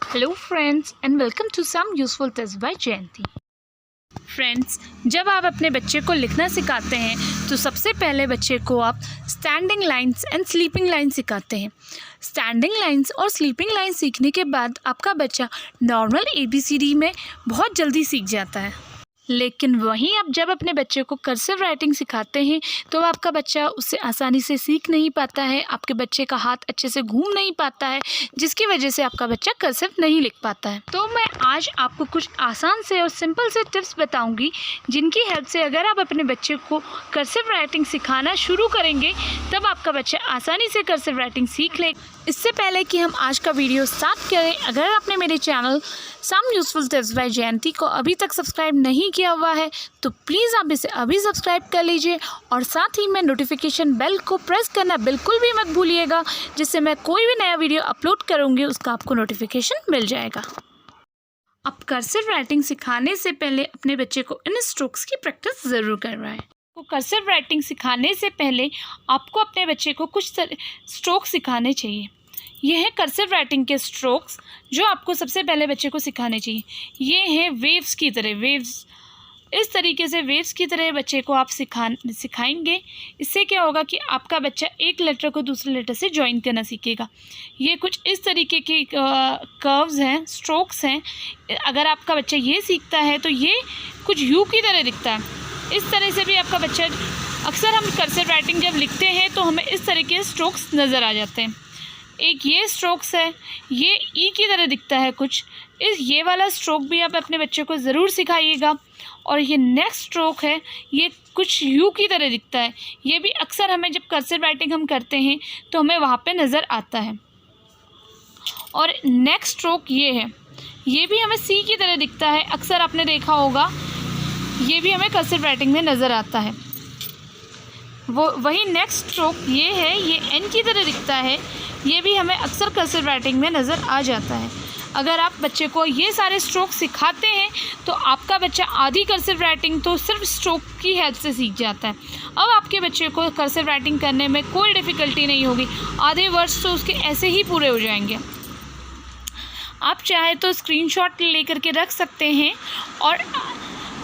Hello friends and welcome to some useful tips by Jayanti. Friends, जब आप अपने बच्चे को लिखना सिखाते हैं तो सबसे पहले बच्चे को आप standing lines and sleeping lines सिखाते हैं। स्टैंडिंग लाइंस और स्लीपिंग लाइंस सीखने के बाद आपका बच्चा नॉर्मल ABCD में बहुत जल्दी सीख जाता है। लेकिन वहीं आप जब अपने बच्चे को कर्सिव राइटिंग सिखाते हैं तो आपका बच्चा उससे आसानी से सीख नहीं पाता है, आपके बच्चे का हाथ अच्छे से घूम नहीं पाता है, जिसकी वजह से आपका बच्चा कर्सिव नहीं लिख पाता है। तो मैं आज आपको कुछ आसान से और सिंपल से टिप्स बताऊंगी जिनकी हेल्प से अगर आप अपने बच्चे को कर्सिव राइटिंग सिखाना शुरू करेंगे तब आपका बच्चा आसानी से कर्सिव राइटिंग सीख ले। इससे पहले कि हम आज का वीडियो स्टार्ट करें, अगर आपने मेरे channel some useful tips by Jayanti को अभी तक सब्सक्राइब नहीं किया हुआ है तो प्लीज़ आप इसे अभी सब्सक्राइब कर लीजिए और साथ ही में नोटिफिकेशन बेल को प्रेस करना बिल्कुल भी मत भूलिएगा, जिससे मैं कोई भी नया वीडियो अपलोड करूँगी उसका आपको नोटिफिकेशन मिल जाएगा। अब कर्सिव राइटिंग सिखाने से पहले अपने बच्चे को इन स्ट्रोक्स की प्रैक्टिस ज़रूर करवाएं। तो कर्सिव राइटिंग सिखाने से पहले आपको अपने बच्चे को कुछ स्ट्रोक सिखाने चाहिए। ये है कर्सिव राइटिंग के स्ट्रोक्स जो आपको सबसे पहले बच्चे को सिखाने चाहिए। ये है वेव्स की तरह, वेव्स इस तरीके से वेव्स की तरह बच्चे को आप सिखाएंगे। इससे क्या होगा कि आपका बच्चा एक लेटर को दूसरे लेटर से ज्वाइन करना सीखेगा। ये कुछ इस तरीके के कर्व्स हैं, स्ट्रोक्स हैं। अगर आपका बच्चा ये सीखता है तो ये कुछ यू की तरह दिखता है। इस तरह से भी आपका बच्चा, अक्सर हम कर्सिव राइटिंग जब लिखते हैं तो हमें इस तरह के स्ट्रोक्स नज़र आ जाते हैं। एक ये स्ट्रोक्स है, ये ई की तरह दिखता है कुछ। ये वाला स्ट्रोक भी आप अपने बच्चे को ज़रूर सिखाइएगा। और ये नेक्स्ट स्ट्रोक है, ये कुछ यू की तरह दिखता है। ये भी अक्सर हमें जब कर्सिव राइटिंग हम करते हैं तो हमें वहाँ पे नज़र आता है। और नेक्स्ट स्ट्रोक ये है, ये भी हमें सी की तरह दिखता है, अक्सर आपने देखा होगा। ये भी हमें कर्सिव राइटिंग में नज़र आता है। वही नेक्स्ट स्ट्रोक ये है, ये एन की तरह दिखता है। ये भी हमें अक्सर कर्सिव राइटिंग में नज़र आ जाता है। अगर आप बच्चे को ये सारे स्ट्रोक सिखाते हैं तो आपका बच्चा आधी कर्सिव राइटिंग तो सिर्फ स्ट्रोक की हेल्प से सीख जाता है। अब आपके बच्चे को कर्सिव राइटिंग करने में कोई डिफ़िकल्टी नहीं होगी, आधे वर्ड्स तो उसके ऐसे ही पूरे हो जाएंगे। आप चाहे तो स्क्रीनशॉट लेकर के रख सकते हैं और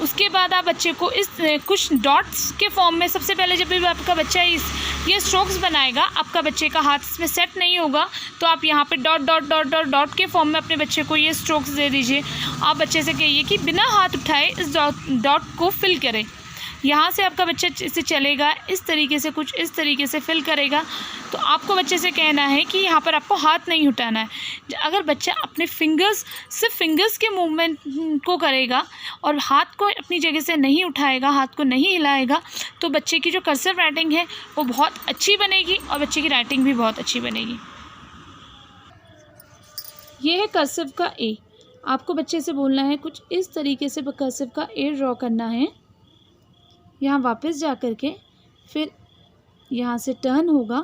उसके बाद आप बच्चे को इस कुछ डॉट्स के फॉर्म में, सबसे पहले जब भी आपका बच्चा ये स्ट्रोक्स बनाएगा, आपका बच्चे का हाथ इसमें सेट नहीं होगा तो आप यहाँ पे dot dot dot dot dot के फॉर्म में अपने बच्चे को ये स्ट्रोक्स दे दीजिए। आप बच्चे से कहिए कि बिना हाथ उठाए इस डॉट को फिल करें। यहाँ से आपका बच्चा इसे चलेगा, इस तरीके से कुछ इस तरीके से फिल करेगा। तो आपको बच्चे से कहना है कि यहाँ पर आपको हाथ नहीं उठाना है। अगर बच्चा अपने सिर्फ फिंगर्स के मूवमेंट को करेगा और हाथ को अपनी जगह से नहीं उठाएगा, हाथ को नहीं हिलाएगा, तो बच्चे की जो कर्सिव राइटिंग है वो बहुत अच्छी बनेगी और बच्चे की राइटिंग भी बहुत अच्छी बनेगी। ये है कर्सिव का ए। आपको बच्चे से बोलना है कुछ इस तरीके से कर्सिव का ए ड्रॉ करना है। यहाँ वापस जा कर के फिर यहाँ से टर्न होगा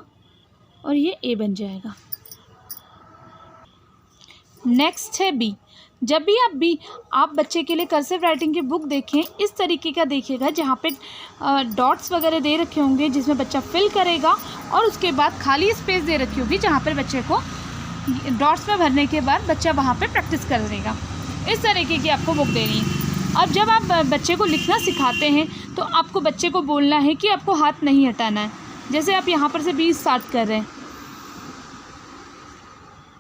और ये ए बन जाएगा। नेक्स्ट है बी। जब भी आप बच्चे के लिए कर्सिव राइटिंग की बुक देखें, इस तरीके का देखिएगा जहाँ पे डॉट्स वगैरह दे रखे होंगे जिसमें बच्चा फिल करेगा और उसके बाद खाली स्पेस दे रखी होगी जहाँ पर बच्चे को डॉट्स में भरने के बाद बच्चा वहाँ पे प्रैक्टिस कर देगा। इस तरीके की आपको बुक देनी है। अब जब आप बच्चे को लिखना सिखाते हैं तो आपको बच्चे को बोलना है कि आपको हाथ नहीं हटाना है। जैसे आप यहाँ पर से बी स्टार्ट कर रहे हैं,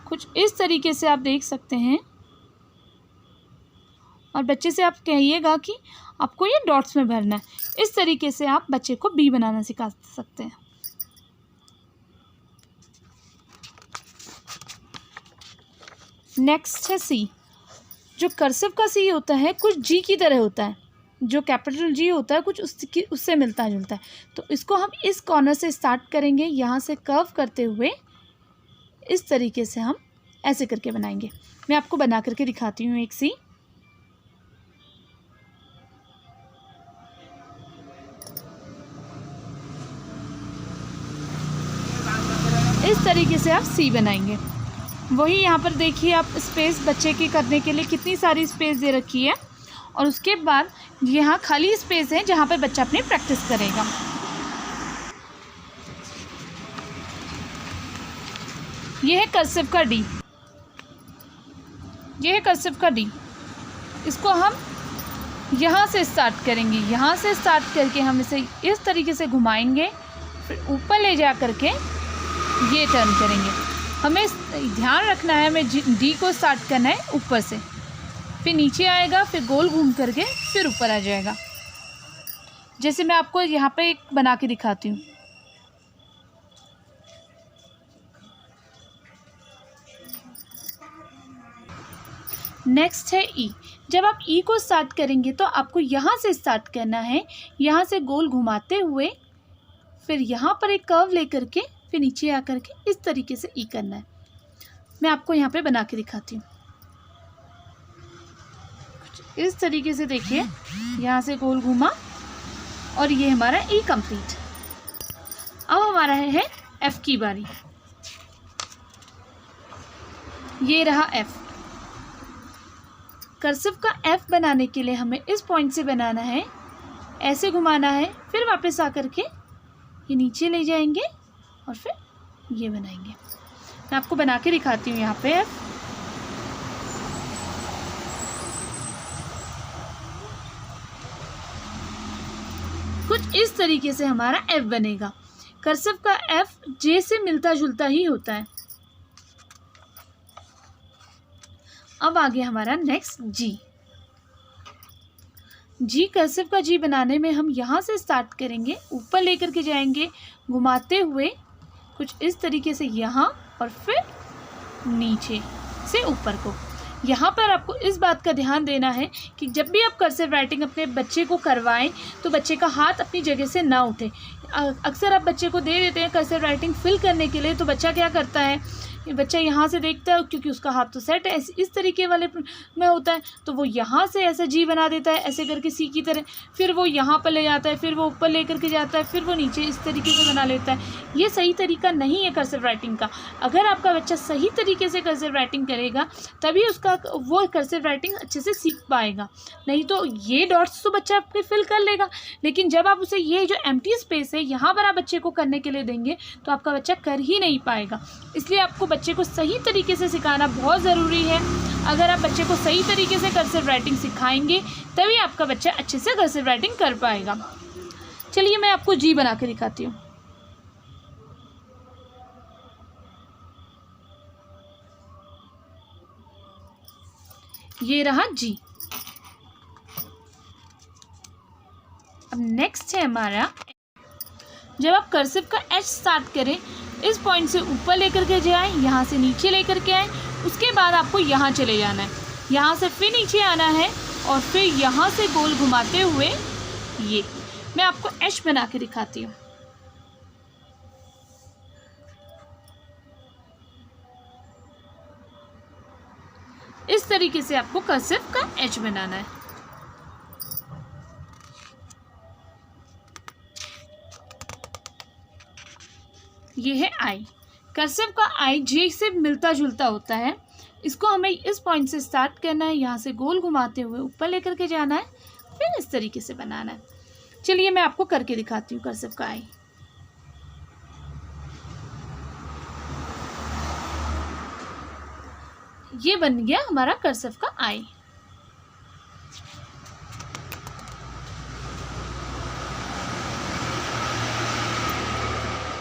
कुछ इस तरीके से आप देख सकते हैं और बच्चे से आप कहिएगा कि आपको ये डॉट्स में भरना है। इस तरीके से आप बच्चे को बी बनाना सिखा सकते हैं। नेक्स्ट है सी। जो कर्सिव का सी होता है कुछ जी की तरह होता है, जो कैपिटल जी होता है कुछ उससे मिलता जुलता है। तो इसको हम इस कॉर्नर से स्टार्ट करेंगे, यहाँ से कर्व करते हुए इस तरीके से हम ऐसे करके बनाएंगे। मैं आपको बना करके दिखाती हूँ एक सी। इस तरीके से आप सी बनाएंगे। वही यहाँ पर देखिए आप स्पेस बच्चे की करने के लिए कितनी सारी स्पेस दे रखी है और उसके बाद यहाँ खाली स्पेस है जहाँ पर बच्चा अपनी प्रैक्टिस करेगा। ये है कर्सिव का डी। ये है कर्सिव का डी। इसको हम यहाँ से स्टार्ट करेंगे, यहाँ से स्टार्ट करके हम इसे इस तरीके से घुमाएंगे, फिर ऊपर ले जा करके ये टर्न करेंगे। हमें ध्यान रखना है, हमें डी को स्टार्ट करना है ऊपर से, फिर नीचे आएगा, फिर गोल घूम करके फिर ऊपर आ जाएगा। जैसे मैं आपको यहाँ पे एक बना के दिखाती हूँ। नेक्स्ट है ई। जब आप ई को स्टार्ट करेंगे तो आपको यहाँ से स्टार्ट करना है, यहाँ से गोल घुमाते हुए फिर यहाँ पर एक कर्व लेकर के फिर नीचे आकर के इस तरीके से ई करना है। मैं आपको यहाँ पे बना के दिखाती हूँ। इस तरीके से देखिए, यहाँ से गोल घुमा और ये हमारा ई कंप्लीट। अब हमारा है एफ की बारी। ये रहा एफ। कर्सिव का एफ बनाने के लिए हमें इस पॉइंट से बनाना है, ऐसे घुमाना है, फिर वापस आकर के ये नीचे ले जाएंगे और फिर ये बनाएंगे। मैं आपको बना के दिखाती हूँ यहाँ पे एफ। कुछ इस तरीके से हमारा एफ बनेगा। कर्सिव का एफ जे से मिलता जुलता ही होता है। अब आगे हमारा नेक्स्ट जी। जी कर्सिव का जी बनाने में हम यहाँ से स्टार्ट करेंगे, ऊपर लेकर के जाएंगे घुमाते हुए कुछ इस तरीके से यहाँ और फिर नीचे से ऊपर को। यहाँ पर आपको इस बात का ध्यान देना है कि जब भी आप कर्सिव राइटिंग अपने बच्चे को करवाएं तो बच्चे का हाथ अपनी जगह से ना उठे। अक्सर आप बच्चे को दे देते हैं कर्सिव राइटिंग फिल करने के लिए, तो बच्चा क्या करता है, बच्चा यहाँ से देखता है क्योंकि उसका हाथ तो सेट है, इस तरीके वाले में होता है, तो वो यहाँ से ऐसा जी बना देता है ऐसे करके सी की तरह, फिर वो यहाँ पर ले जाता है, फिर वो ऊपर ले करके जाता है, फिर वो नीचे इस तरीके से बना लेता है। ये सही तरीका नहीं है कर्सिव राइटिंग का। अगर आपका बच्चा सही तरीके से कर्सिव राइटिंग करेगा तभी उसका वो कर्सिव राइटिंग अच्छे से सीख पाएगा। नहीं तो ये डॉट्स तो बच्चा आपके फिल कर लेगा, लेकिन जब आप उसे ये जो एम्प्टी स्पेस है यहाँ पर आप बच्चे को करने के लिए देंगे तो आपका बच्चा कर ही नहीं पाएगा। इसलिए आपको बच्चे को सही तरीके से सिखाना बहुत ज़रूरी है। अगर आप बच्चे को सही तरीके से कर्सिव राइटिंग सिखाएंगे तभी आपका बच्चा अच्छे से कर्सिव राइटिंग कर पाएगा। चलिए मैं आपको जी बना के दिखाती हूँ। ये रहा जी। अब नेक्स्ट है हमारा, जब आप कर्सिव का एच स्टार्ट करें, इस पॉइंट से ऊपर लेकर के जाएं, यहाँ से नीचे लेकर के आएँ, उसके बाद आपको यहाँ चले जाना है, यहाँ से फिर नीचे आना है और फिर यहाँ से गोल घुमाते हुए ये। मैं आपको एच बना के दिखाती हूँ। इस तरीके से आपको कर्सिव का एच बनाना है। ये है आई। कर्सिव का आई जे से मिलता जुलता होता है। इसको हमें इस पॉइंट से स्टार्ट करना है, यहाँ से गोल घुमाते हुए ऊपर लेकर के जाना है, फिर इस तरीके से बनाना है। चलिए मैं आपको करके दिखाती हूँ कर्सिव का आई। ये बन गया हमारा कर्सिव का आई।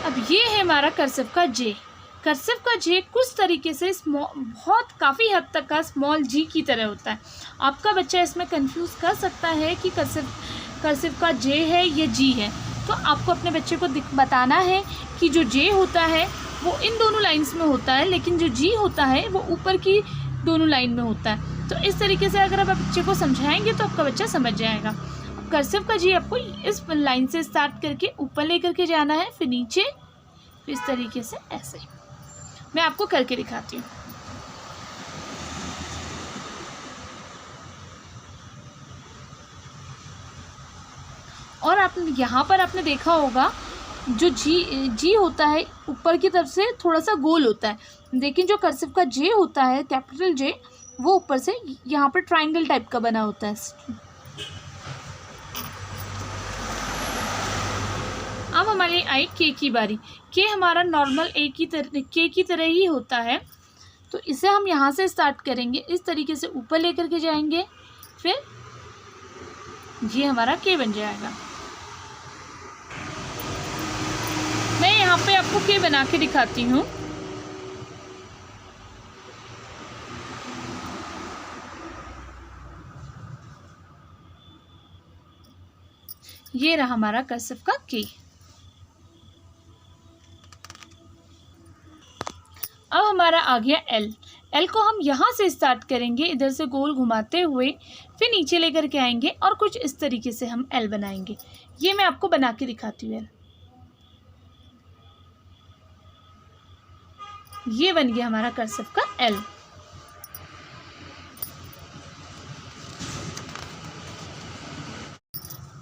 अब ये है हमारा कर्सिव का जे। कर्सिव का जे कुछ तरीके से बहुत काफ़ी हद तक का स्मॉल जी की तरह होता है। आपका बच्चा इसमें कंफ्यूज कर सकता है कि कर्सिव का जे है या जी है, तो आपको अपने बच्चे को बताना है कि जो जे होता है वो इन दोनों लाइंस में होता है, लेकिन जो जी होता है वो ऊपर की दोनों लाइन में होता है। तो इस तरीके से अगर आप बच्चे को समझाएंगे तो आपका बच्चा समझ जाएगा। कर्सिव का जी आपको इस लाइन से स्टार्ट करके ऊपर लेकर के जाना है, फिर नीचे, फिर इस तरीके से ऐसे। मैं आपको करके दिखाती हूँ। और आप यहाँ पर आपने देखा होगा जो जी होता है ऊपर की तरफ से थोड़ा सा गोल होता है, लेकिन जो कर्सिव का जे होता है कैपिटल जे, वो ऊपर से यहाँ पर ट्रायंगल टाइप का बना होता है। अब हमारी आई के की बारी। के हमारा नॉर्मल के की तरह ही होता है, तो इसे हम यहाँ से स्टार्ट करेंगे, इस तरीके से ऊपर लेकर के जाएंगे, फिर ये हमारा के बन जाएगा। मैं यहाँ पे आपको के बना के दिखाती हूँ। ये रहा हमारा कर्सिव का के। अब हमारा आ गया एल। एल को हम यहाँ से स्टार्ट करेंगे, इधर से गोल घुमाते हुए फिर नीचे लेकर के आएंगे और कुछ इस तरीके से हम एल बनाएंगे। ये मैं आपको बना के दिखाती हूँ। एल ये बन गया हमारा कर्सिव का एल।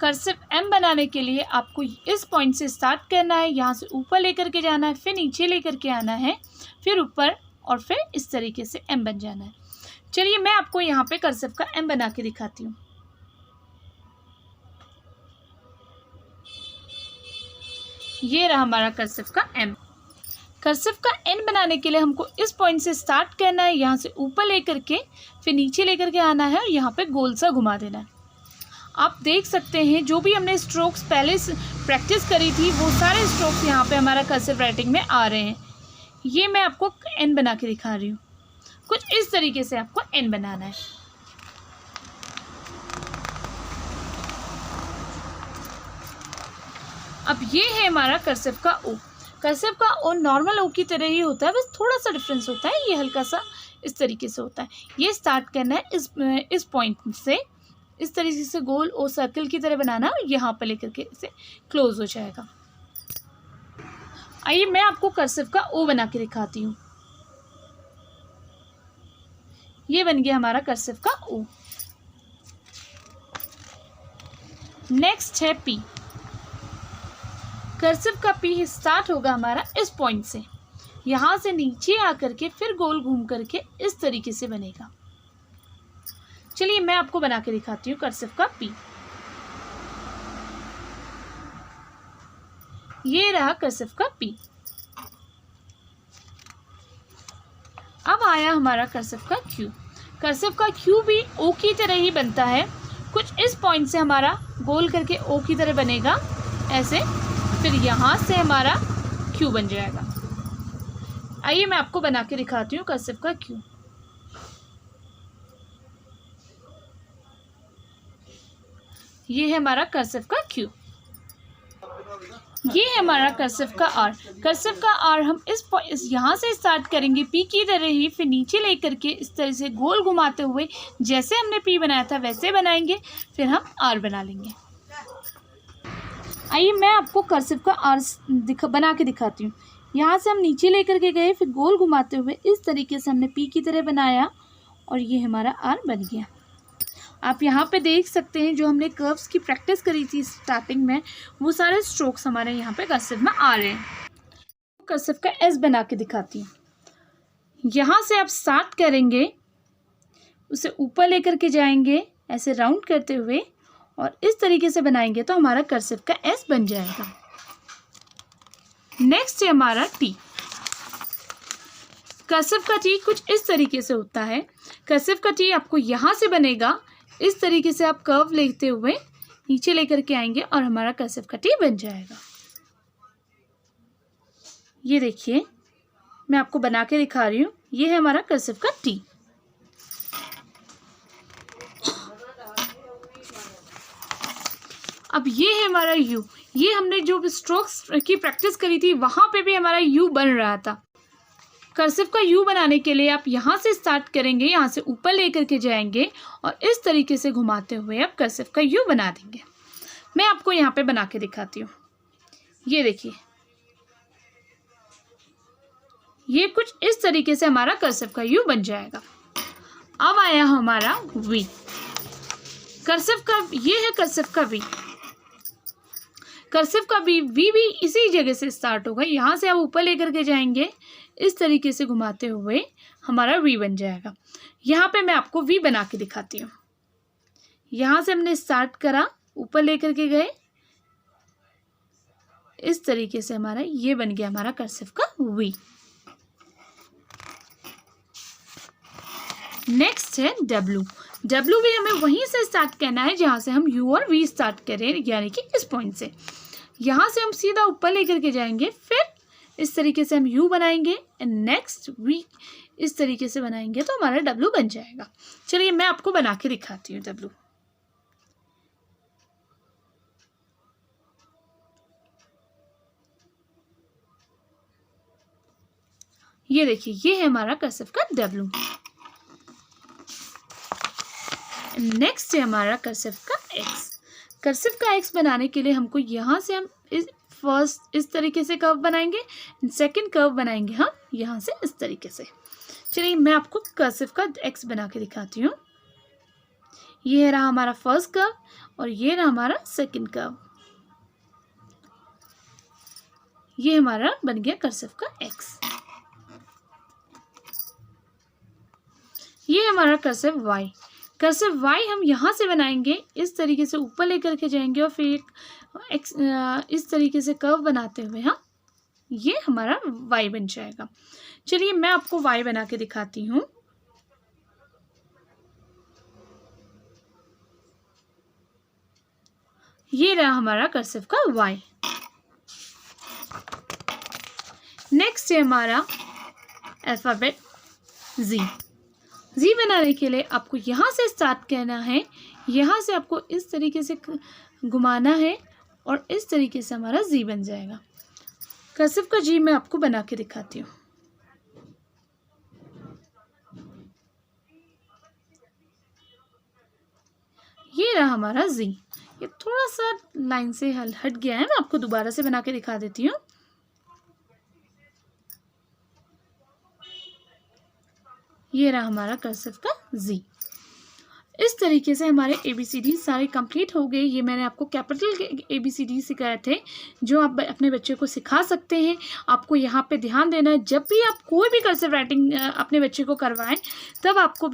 कर्सिव एम बनाने के लिए आपको इस पॉइंट से स्टार्ट करना है, यहाँ से ऊपर लेकर के जाना है, फिर नीचे लेकर के आना है, फिर ऊपर और फिर इस तरीके से एम बन जाना है। चलिए मैं आपको यहाँ पे कर्सिव का एम बना के दिखाती हूँ। ये रहा हमारा कर्सिव का एम। कर्सिव का एन बनाने के लिए हमको इस पॉइंट से स्टार्ट करना है, यहाँ से ऊपर लेकर के फिर नीचे लेकर के आना है और यहाँ पे गोल सा घुमा देना है। आप देख सकते हैं जो भी हमने स्ट्रोक्स पहले प्रैक्टिस करी थी वो सारे स्ट्रोक्स यहाँ पे हमारा कर्सिव राइटिंग में आ रहे हैं। ये मैं आपको एन बना के दिखा रही हूँ। कुछ इस तरीके से आपको एन बनाना है। अब ये है हमारा कर्सिव का ओ। कर्सिव का ओ नॉर्मल ओ की तरह ही होता है, बस थोड़ा सा डिफरेंस होता है। ये हल्का सा इस तरीके से होता है। ये स्टार्ट करना है इस पॉइंट से, इस तरीके से गोल ओ सर्कल की तरह बनाना और यहाँ पर लेकर के इसे क्लोज हो जाएगा। आइए मैं आपको कर्सिव का ओ बना के दिखाती हूँ। ये बन गया हमारा कर्सिव का ओ। नेक्स्ट है पी। कर्सिव का पी स्टार्ट होगा हमारा इस पॉइंट से, यहाँ से नीचे आकर के फिर गोल घूम करके इस तरीके से बनेगा। चलिए मैं आपको बना के दिखाती हूँ कर्सिव का पी। ये रहा कर्सिव का पी। अब आया हमारा कर्सिव का क्यू। कर्सिव का क्यू भी ओ की तरह ही बनता है। कुछ इस पॉइंट से हमारा गोल करके ओ की तरह बनेगा ऐसे, फिर यहाँ से हमारा क्यू बन जाएगा। आइए मैं आपको बना के दिखाती हूँ कर्सिव का क्यू। ये है हमारा कर्सिव का क्यू। ये है हमारा कर्सिव का आर। कर्सिव का आर हम इस यहाँ से स्टार्ट करेंगे पी की तरह ही, फिर नीचे लेकर के इस तरह से गोल घुमाते हुए जैसे हमने पी बनाया था वैसे बनाएंगे, फिर हम आर बना लेंगे। आइए मैं आपको कर्सिव का आर बना के दिखाती हूँ। यहाँ से हम नीचे लेकर के गए, फिर गोल घुमाते हुए इस तरीके से हमने पी की तरह बनाया और ये हमारा आर बन गया। आप यहाँ पे देख सकते हैं जो हमने कर्व्स की प्रैक्टिस करी थी स्टार्टिंग में, वो सारे स्ट्रोक्स हमारे यहाँ पे कर्सिव में आ रहे हैं। कर्सिव का एस बना के दिखाती हूँ। यहाँ से आप स्टार्ट करेंगे, उसे ऊपर लेकर के जाएंगे ऐसे राउंड करते हुए और इस तरीके से बनाएंगे तो हमारा कर्सिव का एस बन जाएगा। नेक्स्ट है हमारा टी। कर्सिव का टी कुछ इस तरीके से होता है। कर्सिव का टी आपको यहाँ से बनेगा, इस तरीके से आप कर्व लेते हुए नीचे लेकर के आएंगे और हमारा कर्सिव का टी बन जाएगा। ये देखिए मैं आपको बना के दिखा रही हूँ। ये है हमारा कर्सिव का टी। अब ये है हमारा यू। ये हमने जो स्ट्रोक्स की प्रैक्टिस करी थी वहाँ पे भी हमारा यू बन रहा था। कर्सिव का यू बनाने के लिए आप यहाँ से स्टार्ट करेंगे, यहाँ से ऊपर लेकर के जाएंगे और इस तरीके से घुमाते हुए आप कर्सिव का यू बना देंगे। मैं आपको यहाँ पे बना के दिखाती हूँ। ये देखिए, ये कुछ इस तरीके से हमारा कर्सिव का यू बन जाएगा। अब आया हमारा वी। कर्सिव का ये है कर्सिव का वी। कर्सिव का वी भी इसी जगह से स्टार्ट होगा। यहाँ से आप ऊपर लेकर के जाएंगे, इस तरीके से घुमाते हुए हमारा वी बन जाएगा। यहाँ पे मैं आपको वी बना के दिखाती हूँ। यहाँ से हमने स्टार्ट करा, ऊपर लेकर के गए, इस तरीके से हमारा ये बन गया हमारा कर्सिव का वी। नेक्स्ट है डब्ल्यू। डब्ल्यू भी हमें वहीं से स्टार्ट करना है जहाँ से हम यू और वी स्टार्ट करें, यानी कि इस पॉइंट से। यहाँ से हम सीधा ऊपर लेकर के जाएंगे, फिर इस तरीके से हम यू बनाएंगे एंड नेक्स्ट वी इस तरीके से बनाएंगे तो हमारा डब्ल्यू बन जाएगा। चलिए मैं आपको बना के दिखाती हूँ डब्ल्यू। ये देखिए, ये है हमारा कर्सिव का डब्ल्यू। नेक्स्ट है हमारा कर्सिव का एक्स। कर्सिव का एक्स बनाने के लिए हमको यहाँ से हम फर्स्ट इस तरीके से कर्व बनाएंगे, सेकंड कर्व बनाएंगे हम यहाँ से इस तरीके से। चलिए मैं आपको कर्सिव का एक्स बना के दिखाती हूँ। ये रहा हमारा फर्स्ट कर्व और ये रहा हमारा सेकंड कर्व। ये हमारा बन गया कर्सिव का एक्स। ये हमारा कर्सिव वाई। कर्सिव वाई हम यहाँ से बनाएंगे, इस तरीके से ऊपर लेकर के जाएंगे और फिर इस तरीके से कर्व बनाते हुए हम ये हमारा वाई बन जाएगा। चलिए मैं आपको वाई बना के दिखाती हूँ। ये रहा हमारा कर्सिव का वाई। नेक्स्ट है हमारा अल्फाबेट जी। जी बनाने के लिए आपको यहाँ से स्टार्ट करना है, यहाँ से आपको इस तरीके से घुमाना है और इस तरीके से हमारा जी बन जाएगा। कर्सिव का जी मैं आपको बना के दिखाती हूँ। ये रहा हमारा जी। ये थोड़ा सा लाइन से हट गया है, मैं आपको दोबारा से बना के दिखा देती हूँ। ये रहा हमारा कर्सिव का जी। इस तरीके से हमारे ABCD सारे कंप्लीट हो गए। ये मैंने आपको कैपिटल के ABCD सिखाए थे, जो आप अपने बच्चे को सिखा सकते हैं। आपको यहाँ पे ध्यान देना है, जब भी आप कोई भी कर्सिव राइटिंग अपने बच्चे को करवाएं, तब आपको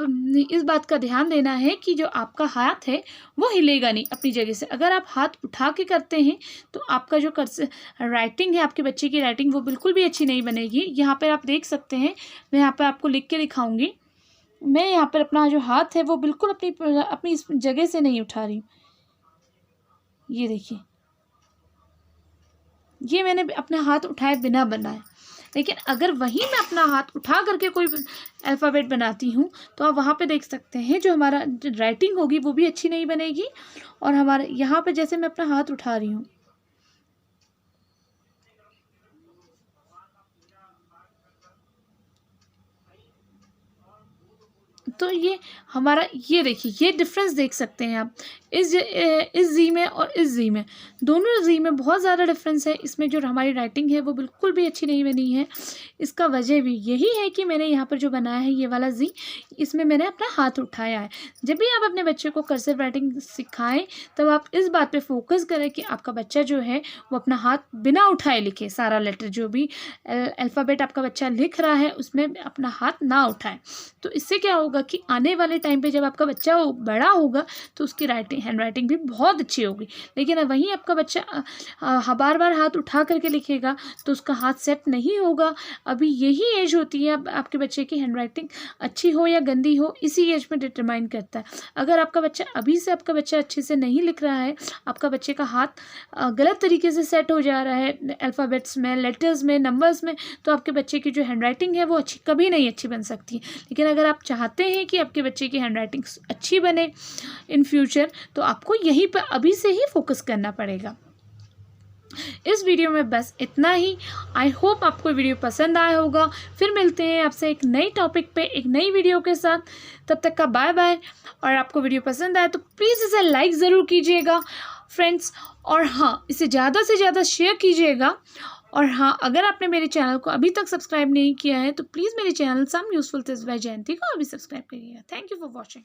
इस बात का ध्यान देना है कि जो आपका हाथ है वो हिलेगा नहीं अपनी जगह से। अगर आप हाथ उठा के करते हैं तो आपका जो कर्सिव राइटिंग है, आपके बच्चे की राइटिंग, वो बिल्कुल भी अच्छी नहीं बनेगी। यहाँ पर आप देख सकते हैं, मैं यहाँ पर आपको लिख के दिखाऊँगी। मैं यहाँ पर अपना जो हाथ है वो बिल्कुल अपनी इस जगह से नहीं उठा रही। ये देखिए, ये मैंने अपना हाथ उठाए बिना बनाए। लेकिन अगर वहीं मैं अपना हाथ उठा करके कोई अल्फ़ाबेट बनाती हूँ तो आप वहाँ पे देख सकते हैं जो हमारा राइटिंग होगी वो भी अच्छी नहीं बनेगी। और हमारे यहाँ पे जैसे मैं अपना हाथ उठा रही हूँ, तो ये हमारा, ये देखिए, ये डिफरेंस देख सकते हैं आप इस जी में और इस जी में। दोनों जी में बहुत ज़्यादा डिफरेंस है। इसमें जो हमारी राइटिंग है वो बिल्कुल भी अच्छी नहीं बनी है। इसका वजह भी यही है कि मैंने यहाँ पर जो बनाया है ये वाला जी, इसमें मैंने अपना हाथ उठाया है। जब भी आप अपने बच्चे को कर्सिव राइटिंग सिखाएं तब आप इस बात पे फोकस करें कि आपका बच्चा जो है वो अपना हाथ बिना उठाए लिखे। सारा लेटर, जो भी अल्फ़ाबेट आपका बच्चा लिख रहा है, उसमें अपना हाथ ना उठाए। तो इससे क्या होगा कि आने वाले टाइम पे जब आपका बच्चा बड़ा होगा तो उसकी हैंड राइटिंग भी बहुत अच्छी होगी। लेकिन वहीं आपका बच्चा बार बार हाथ उठा करके लिखेगा तो उसका हाथ सेट नहीं होगा। अभी यही एज होती है आपके बच्चे की हैंड राइटिंग अच्छी हो या गंदी हो, इसी एज में डिटरमाइन करता है। अगर आपका बच्चा अभी से आपका बच्चा अच्छे से नहीं लिख रहा है, आपका बच्चे का हाथ गलत तरीके से सेट हो जा रहा है अल्फ़ाबेट्स में, लेटर्स में, नंबर्स में, तो आपके बच्चे की जो हैंड राइटिंग है वो कभी नहीं अच्छी बन सकती। लेकिन अगर आप चाहते हैं कि आपके बच्चे की हैंड राइटिंग अच्छी बने इन फ्यूचर, तो आपको यहीं पर अभी से ही फोकस करना पड़ेगा। इस वीडियो में बस इतना ही। आई होप आपको वीडियो पसंद आया होगा। फिर मिलते हैं आपसे एक नई टॉपिक पे एक नई वीडियो के साथ। तब तक का बाय बाय। और आपको वीडियो पसंद आए तो प्लीज़ इसे लाइक ज़रूर कीजिएगा फ्रेंड्स, और हाँ, इसे ज़्यादा से ज़्यादा शेयर कीजिएगा। और हाँ, अगर आपने मेरे चैनल को अभी तक सब्सक्राइब नहीं किया है तो प्लीज़ मेरे channel some useful tips by Jayanti को अभी सब्सक्राइब करिएगा। Thank you for watching.